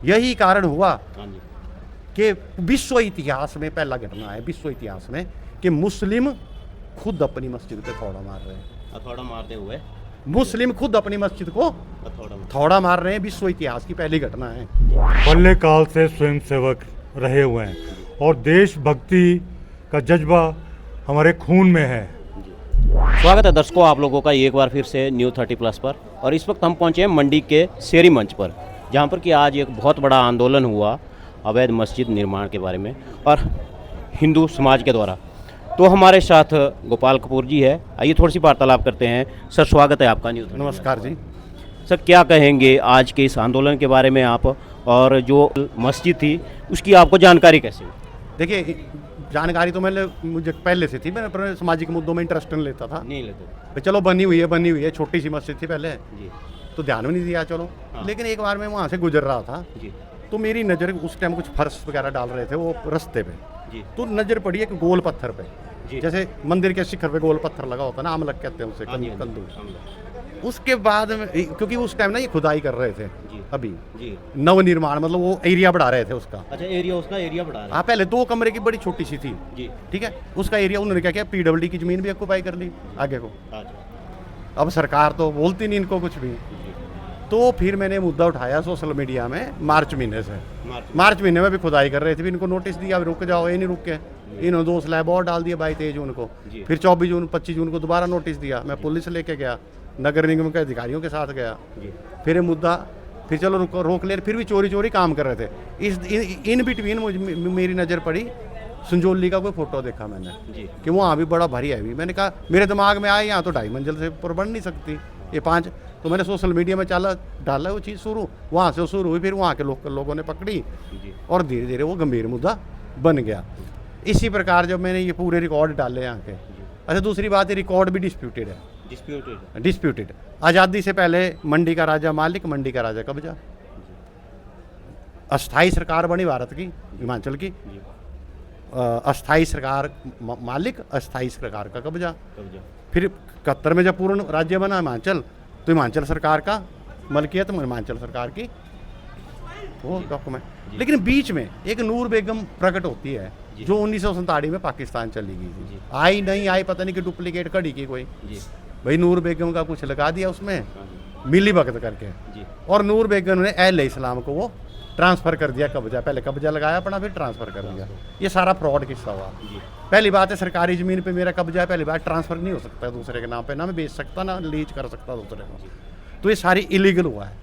यही कारण हुआ हाँ जी। कि विश्व इतिहास में पहला घटना है, विश्व इतिहास में, कि मुस्लिम खुद अपनी मस्जिद पे थोड़ा मार रहे हैं। हथौड़ा मारते हुए मुस्लिम खुद अपनी मस्जिद को हथौड़ा थोड़ा मार रहे हैं। विश्व इतिहास की पहली घटना है। बाल्यकाल से स्वयंसेवक रहे हुए हैं और देशभक्ति का जज्बा हमारे खून में है। स्वागत है दर्शकों आप लोगों का एक बार फिर से न्यू 30+ पर। और इस वक्त हम पहुंचे हैं मंडी के शेरी मंच पर, जहां पर कि आज एक बहुत बड़ा आंदोलन हुआ अवैध मस्जिद निर्माण के बारे में और हिंदू समाज के द्वारा। तो हमारे साथ गोपाल कपूर जी है, आइए थोड़ी सी वार्तालाप करते हैं। सर स्वागत है आपका न्यू 30+। नमस्कार जी। सर क्या कहेंगे आज के इस आंदोलन के बारे में आप, और जो मस्जिद थी उसकी आपको जानकारी कैसे हुई? देखिए, जानकारी तो मुझे पहले से थी। मैं अपने सामाजिक मुद्दों में इंटरेस्ट नहीं लेता था। नहीं लेते भाई चलो बनी हुई है, छोटी सी मस्जिद थी पहले, जी। तो ध्यान में नहीं दिया चलो। हाँ। लेकिन एक बार मैं वहाँ से गुजर रहा था, जी तो मेरी नज़र उस टाइम कुछ फर्श वगैरह डाल रहे थे वो रास्ते पे, जी तो नज़र पड़ी एक गोल पत्थर पे, जी। जैसे मंदिर के शिखर पे गोल पत्थर लगा होता है ना, आमलक कहते हैं उसे, हाँ जी, कंदू। उसके बाद में, क्योंकि उस टाइम ना ये खुदाई कर रहे थे जी। अभी, जी। नवनिर्माण, मतलब वो एरिया बढ़ा रहे थे उसका। अच्छा, एरिया उसका एरिया बढ़ा रहा हाँ, पहले 2 कमरे की बड़ी छोटी सी थी, है। जी। ठीक है। उसका एरिया उन्होंने क्या किया, पीडब्ल्यूडी की जमीन भी ऑक्यूपाई कर ली आगे को। अच्छा। अब सरकार तो बोलती नहीं इनको कुछ भी। जी। तो फिर मैंने मुद्दा उठाया सोशल मीडिया में मार्च महीने से। मार्च। मार्च महीने में भी खुदाई कर रहे थे, फिर इनको नोटिस दिया, अब रुक जाओ, ये नहीं रुके। इन्होंने 2 स्लैब और डाल दिए 22 जून को। जी। फिर 24 जून 25 जून को दोबारा नोटिस दिया। मैं पुलिस लेके गया, नगर निगम के अधिकारियों के साथ गया। जी। फिर ये मुद्दा, फिर चलो रोक ले, फिर भी चोरी चोरी काम कर रहे थे। इन बिटवीन मेरी नज़र पड़ी संजौली का कोई फोटो देखा मैंने जी। कि वहाँ भी बड़ा भारी है। मैंने कहा, मेरे दिमाग में आया यहाँ तो 2.5 मंजिल से ऊपर बन नहीं सकती, ये 5। तो मैंने सोशल मीडिया में डाला वो चीज़ शुरू, वहाँ से शुरू हुई, फिर वहाँ के लोगों ने पकड़ी जी। और धीरे धीरे वो गंभीर मुद्दा बन गया। इसी प्रकार जब मैंने ये पूरे रिकॉर्ड डाले यहाँ के। अच्छा, दूसरी बात, ये रिकॉर्ड भी डिस्प्यूटेड है। डिस्प्यूटेड। आज़ादी से पहले मंडी का राजा मालिक, मंडी का राजा कब्जा। अस्थाई सरकार बनी भारत की, हिमाचल की, अस्थाई सरकार मालिक, अस्थाई सरकार का कब्जा। फिर 71 में जब पूर्ण राज्य बना हिमाचल, तो हिमाचल सरकार का मलकियत, हिमाचल सरकार की वो डॉक्यूमेंट। लेकिन बीच में एक नूर बेगम प्रकट होती है, जो 1947 में पाकिस्तान चली गई थी। आई नहीं आई पता नहीं कि डुप्लीकेट कड़ी की कोई, भाई नूर बेगम का कुछ लगा दिया उसमें मिली भगत करके, और नूर बेगम ने अहले इस्लाम को वो ट्रांसफ़र कर दिया कब्जा। पहले कब्जा लगाया अपना, फिर ट्रांसफ़र कर दिया। ये सारा फ्रॉड किस्सा हुआ। पहली बात है, सरकारी ज़मीन पे मेरा कब्जा है, पहली बात ट्रांसफ़र नहीं हो सकता दूसरे के नाम पे, ना मैं बेच सकता ना लीज कर सकता दूसरे को, तो ये सारी इलीगल हुआ है।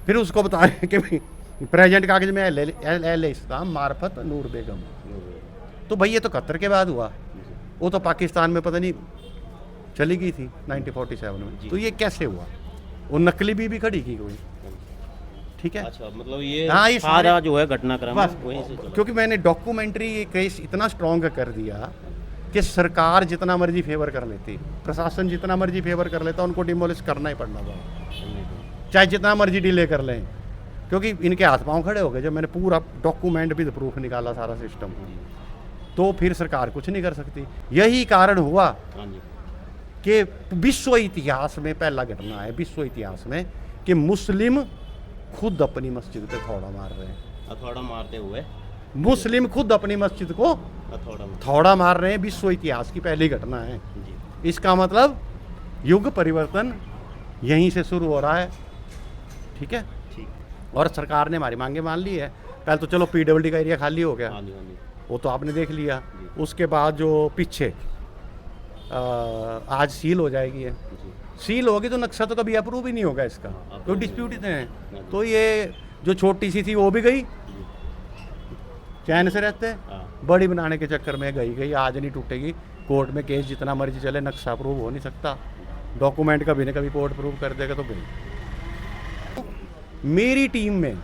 फिर उसको बता रहे कि भाई प्रेजेंट कागज में अहले इस्लाम मार्फत नूर बेगम। तो भाई ये तो 71 के बाद हुआ, वो तो पाकिस्तान में पता नहीं चली गई थी 1947 में। तो ये कैसे हुआ? वो नकली भी खड़ी की कोई, ठीक है। अच्छा, मतलब ये हाँ, ये सारा जो है घटनाक्रम बस वहीं से चला। क्योंकि मैंने डॉक्यूमेंट्री ये केस इतना स्ट्रॉन्ग कर दिया कि सरकार जितना मर्जी फेवर कर लेती, प्रशासन जितना मर्जी फेवर कर लेता, उनको डिमोलिश करना ही पड़ना था, चाहे जितना मर्जी डिले कर लें, क्योंकि इनके हाथ पांव खड़े हो गए। जब मैंने पूरा डॉक्यूमेंट विद प्रूफ निकाला, सारा सिस्टम, तो फिर सरकार कुछ नहीं कर सकती। यही कारण हुआ हाँ जी। कि विश्व इतिहास में पहला घटना है, विश्व इतिहास में, कि मुस्लिम खुद अपनी मस्जिद पे थोड़ा मार रहे हैं। हथौड़ा मारते हुए मुस्लिम खुद अपनी मस्जिद को थोड़ा मार रहे हैं। विश्व इतिहास की पहली घटना है। जी। इसका मतलब युग परिवर्तन यहीं से शुरू हो रहा है, ठीक है। ठीक। और सरकार ने हमारी मांगे मान ली है। पहले तो चलो पीडब्ल्यूडी का एरिया खाली हो गया, हाँ जी, हाँ जी। वो तो आपने देख लिया। उसके बाद जो पीछे आज सील हो जाएगी है, सील होगी तो नक्शा तो कभी अप्रूव ही नहीं होगा इसका, तो डिस्प्यूटेड है। तो ये जो छोटी सी थी वो भी गई, चैन से रहते हैं, बड़ी बनाने के चक्कर में गई आज नहीं टूटेगी। कोर्ट में केस जितना मर्जी चले, नक्शा अप्रूव हो नहीं सकता, डॉक्यूमेंट कभी ना कभी कोर्ट अप्रूव कर देगा। तो गई। मेरी टीम में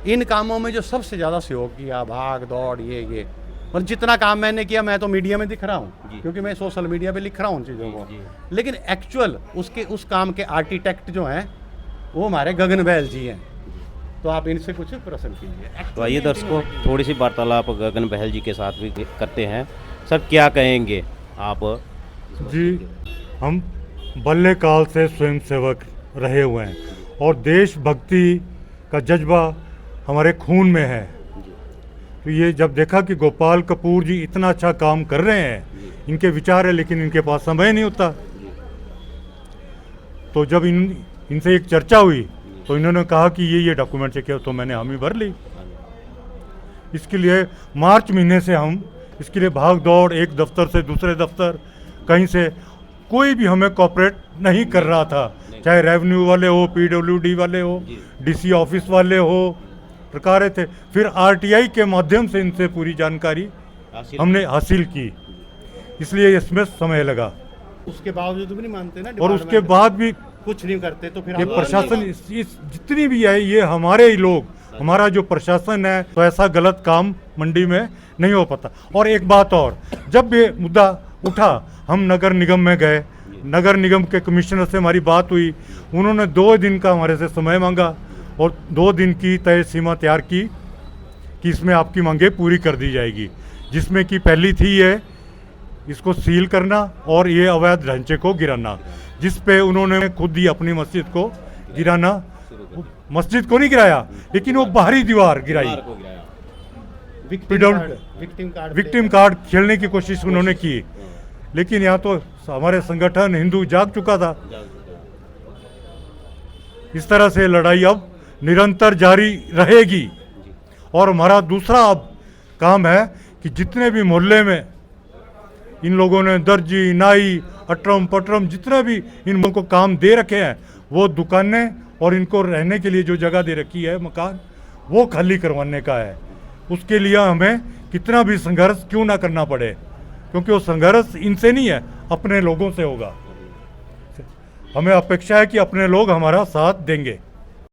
इन कामों में जो सबसे ज़्यादा सहयोग किया, भाग दौड़ ये मतलब जितना काम मैंने किया, मैं तो मीडिया में दिख रहा हूँ क्योंकि मैं सोशल मीडिया पे लिख रहा हूँ चीज़ों को, लेकिन एक्चुअल उस काम के आर्किटेक्ट जो हैं वो हमारे गगन बहल जी हैं। तो आप इनसे कुछ प्रश्न कीजिए। तो आइए दर्शकों, थोड़ी सी वार्तालाप गगन बहल जी के साथ भी करते हैं। सर क्या कहेंगे आप? जी, हम बाल्यकाल से स्वयंसेवक रहे हुए हैं और देशभक्ति का जज्बा हमारे खून में है। तो ये जब देखा कि गोपाल कपूर जी इतना अच्छा काम कर रहे हैं, इनके विचार है लेकिन इनके पास समय नहीं होता, तो जब इनसे एक चर्चा हुई तो इन्होंने कहा कि ये डॉक्यूमेंट चाहिए, तो मैंने हामी भर ली। इसके लिए मार्च महीने से हम इसके लिए भाग दौड़, एक दफ्तर से दूसरे दफ्तर, कहीं से कोई भी हमें कॉपरेट नहीं कर रहा था, चाहे रेवेन्यू वाले हो, पीडब्ल्यूडी वाले हो, डीसी ऑफिस वाले हो, प्रकार थे। फिर आरटीआई के माध्यम से इनसे पूरी जानकारी हमने हासिल की, इसलिए इसमें समय लगा। उसके बावजूद भी नहीं मानते ना, और उसके बाद भी कुछ नहीं करते, तो फिर ये प्रशासन इस जितनी भी है, ये हमारे ही लोग, हमारा जो प्रशासन है, तो ऐसा गलत काम मंडी में नहीं हो पाता। और एक बात और, जब ये मुद्दा उठा, हम नगर निगम में गए, नगर निगम के कमिश्नर से हमारी बात हुई, उन्होंने 2 दिन का हमारे से समय मांगा और 2 दिन की तय सीमा तैयार की कि इसमें आपकी मांगें पूरी कर दी जाएगी, जिसमें कि पहली थी ये इसको सील करना और ये अवैध ढांचे को गिराना, जिस पे उन्होंने खुद ही अपनी मस्जिद को गिराना, मस्जिद को नहीं गिराया लेकिन वो बाहरी दीवार गिराई, विक्टिम कार्ड खेलने की कोशिश उन्होंने की। लेकिन यहाँ तो हमारे संगठन हिंदू जाग चुका था। इस तरह से लड़ाई अब निरंतर जारी रहेगी। और हमारा दूसरा अब काम है कि जितने भी मोहल्ले में इन लोगों ने दर्जी, नाई, अटरम पटरम जितने भी इन लोगों को काम दे रखे हैं, वो दुकानें और इनको रहने के लिए जो जगह दे रखी है, मकान, वो खाली करवाने का है। उसके लिए हमें कितना भी संघर्ष क्यों ना करना पड़े, क्योंकि वो संघर्ष इनसे नहीं है, अपने लोगों से होगा। हमें अपेक्षा है कि अपने लोग हमारा साथ देंगे।